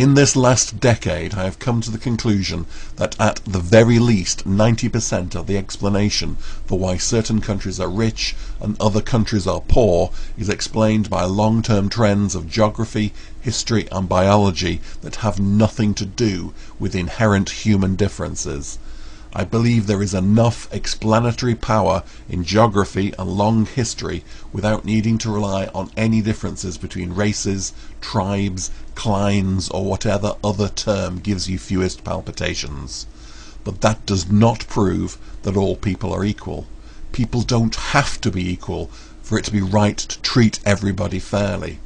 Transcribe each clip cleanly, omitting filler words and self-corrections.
In this last decade, I have come to the conclusion that at the very least 90% of the explanation for why certain countries are rich and other countries are poor is explained by long-term trends of geography, history and biology that have nothing to do with inherent human differences. I believe there is enough explanatory power in geography and long history without needing to rely on any differences between races, tribes, climes, or whatever other term gives you fewest palpitations. But that does not prove that all people are equal. People don't have to be equal for it to be right to treat everybody fairly.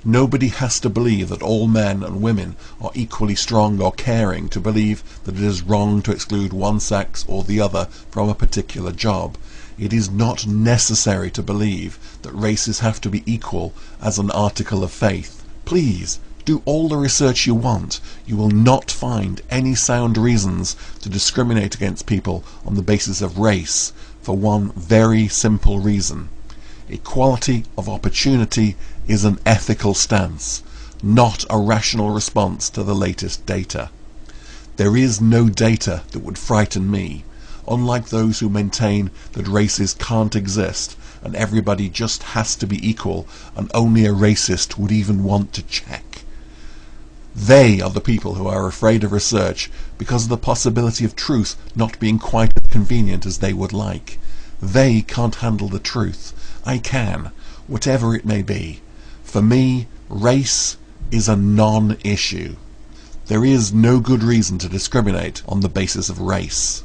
Nobody has to believe that all men and women are equally strong or caring to believe that it is wrong to exclude one sex or the other from a particular job. It is not necessary to believe that races have to be equal as an article of faith. Please, do all the research you want. You will not find any sound reasons to discriminate against people on the basis of race for one very simple reason. Equality of opportunity is an ethical stance, not a rational response to the latest data. There is no data that would frighten me, unlike those who maintain that races can't exist and everybody just has to be equal and only a racist would even want to check. They are the people who are afraid of research because of the possibility of truth not being quite as convenient as they would like. They can't handle the truth. I can, whatever it may be. For me, race is a non-issue. There is no good reason to discriminate on the basis of race.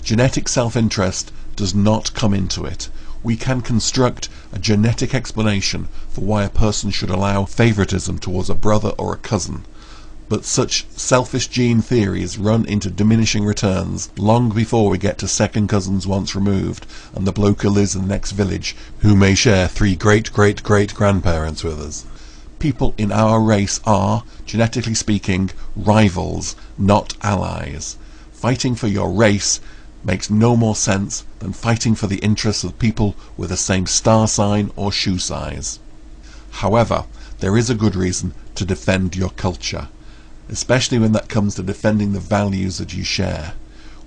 Genetic self-interest does not come into it. We can construct a genetic explanation for why a person should allow favoritism towards a brother or a cousin. But such selfish gene theories run into diminishing returns long before we get to second cousins once removed and the bloke who lives in the next village who may share 3 great-great-great-grandparents with us. People in our race are, genetically speaking, rivals, not allies. Fighting for your race makes no more sense than fighting for the interests of people with the same star sign or shoe size. However, there is a good reason to defend your culture, especially when that comes to defending the values that you share.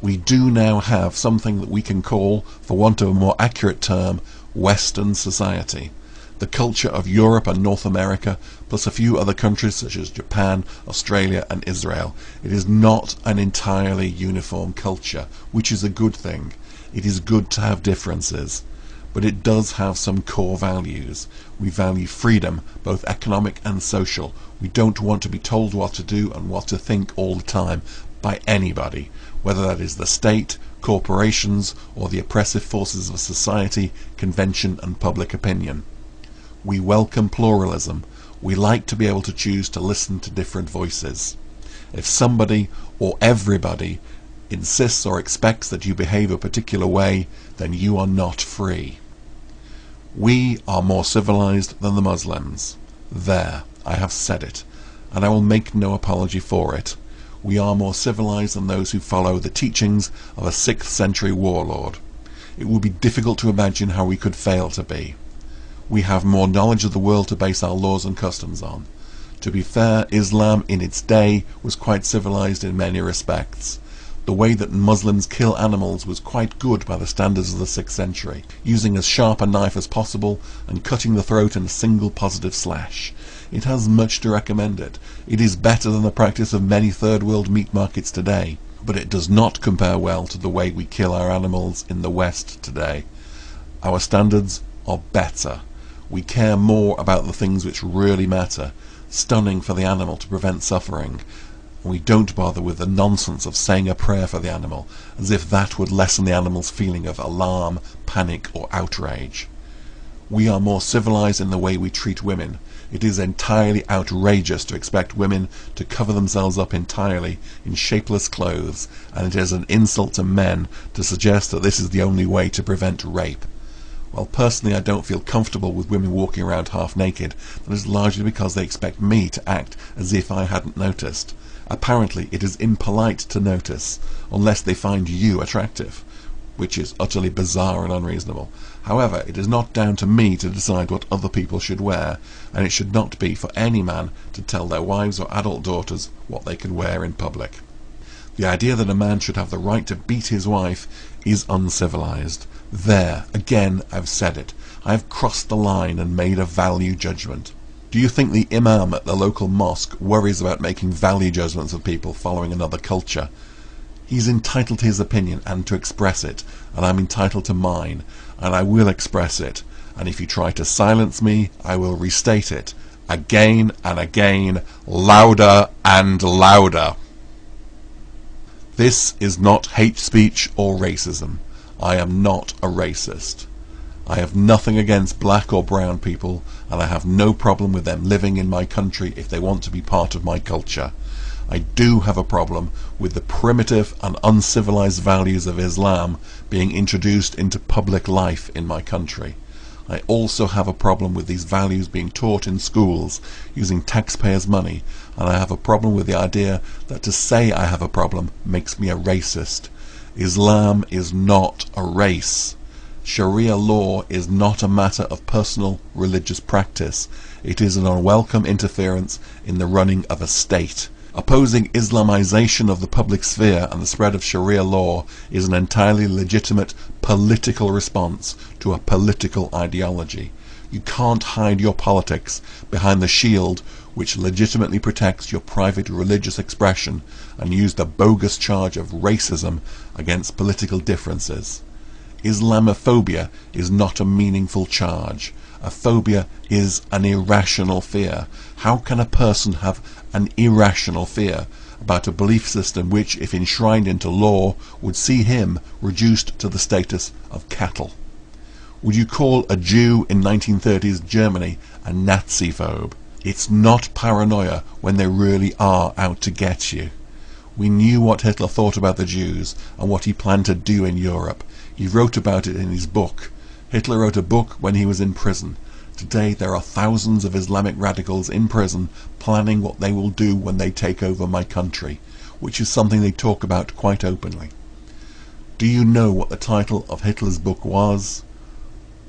We do now have something that we can call, for want of a more accurate term, Western society. The culture of Europe and North America, plus a few other countries such as Japan, Australia and Israel. It is not an entirely uniform culture, which is a good thing. It is good to have differences. But it does have some core values. We value freedom, both economic and social. We don't want to be told what to do and what to think all the time by anybody, whether that is the state, corporations, or the oppressive forces of society, convention and public opinion. We welcome pluralism. We like to be able to choose to listen to different voices. If somebody or everybody insists or expects that you behave a particular way, then you are not free. We are more civilized than the Muslims. There, I have said it, and I will make no apology for it. We are more civilized than those who follow the teachings of a 6th century warlord. It would be difficult to imagine how we could fail to be. We have more knowledge of the world to base our laws and customs on. To be fair, Islam in its day was quite civilized in many respects. The way that Muslims kill animals was quite good by the standards of the 6th century, using as sharp a knife as possible and cutting the throat in a single positive slash. It has much to recommend it. It is better than the practice of many third world meat markets today, but it does not compare well to the way we kill our animals in the West today. Our standards are better. We care more about the things which really matter, stunning for the animal to prevent suffering. We don't bother with the nonsense of saying a prayer for the animal, as if that would lessen the animal's feeling of alarm, panic or outrage. We are more civilized in the way we treat women. It is entirely outrageous to expect women to cover themselves up entirely in shapeless clothes, and it is an insult to men to suggest that this is the only way to prevent rape. Well, personally, I don't feel comfortable with women walking around half naked. That is largely because they expect me to act as if I hadn't noticed. Apparently, it is impolite to notice, unless they find you attractive. which is utterly bizarre and unreasonable. However, it is not down to me to decide what other people should wear, and it should not be for any man to tell their wives or adult daughters what they can wear in public. The idea that a man should have the right to beat his wife is uncivilized. There, again, I've said it. I have crossed the line and made a value judgment. Do you think the imam at the local mosque worries about making value judgments of people following another culture? He's entitled to his opinion and to express it, and I'm entitled to mine, and I will express it, and if you try to silence me, I will restate it, again and again, louder and louder. This is not hate speech or racism. I am not a racist. I have nothing against black or brown people, and I have no problem with them living in my country if they want to be part of my culture. I do have a problem with the primitive and uncivilized values of Islam being introduced into public life in my country. I also have a problem with these values being taught in schools using taxpayers' money, and I have a problem with the idea that to say I have a problem makes me a racist. Islam is not a race. Sharia law is not a matter of personal religious practice. It is an unwelcome interference in the running of a state. Opposing Islamization of the public sphere and the spread of Sharia law is an entirely legitimate political response to a political ideology. You can't hide your politics behind the shield which legitimately protects your private religious expression and use the bogus charge of racism against political differences. Islamophobia is not a meaningful charge. A phobia is an irrational fear. How can a person have an irrational fear about a belief system which, if enshrined into law, would see him reduced to the status of cattle? Would you call a Jew in 1930s Germany a Nazi-phobe? It's not paranoia when they really are out to get you. We knew what Hitler thought about the Jews and what he planned to do in Europe. He wrote about it in his book. Hitler wrote a book when he was in prison. Today there are thousands of Islamic radicals in prison planning what they will do when they take over my country, which is something they talk about quite openly. Do you know what the title of Hitler's book was?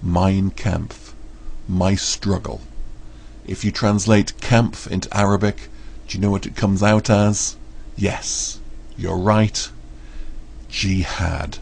Mein Kampf, My Struggle. If you translate Kampf into Arabic, do you know what it comes out as? Yes, you're right. Jihad.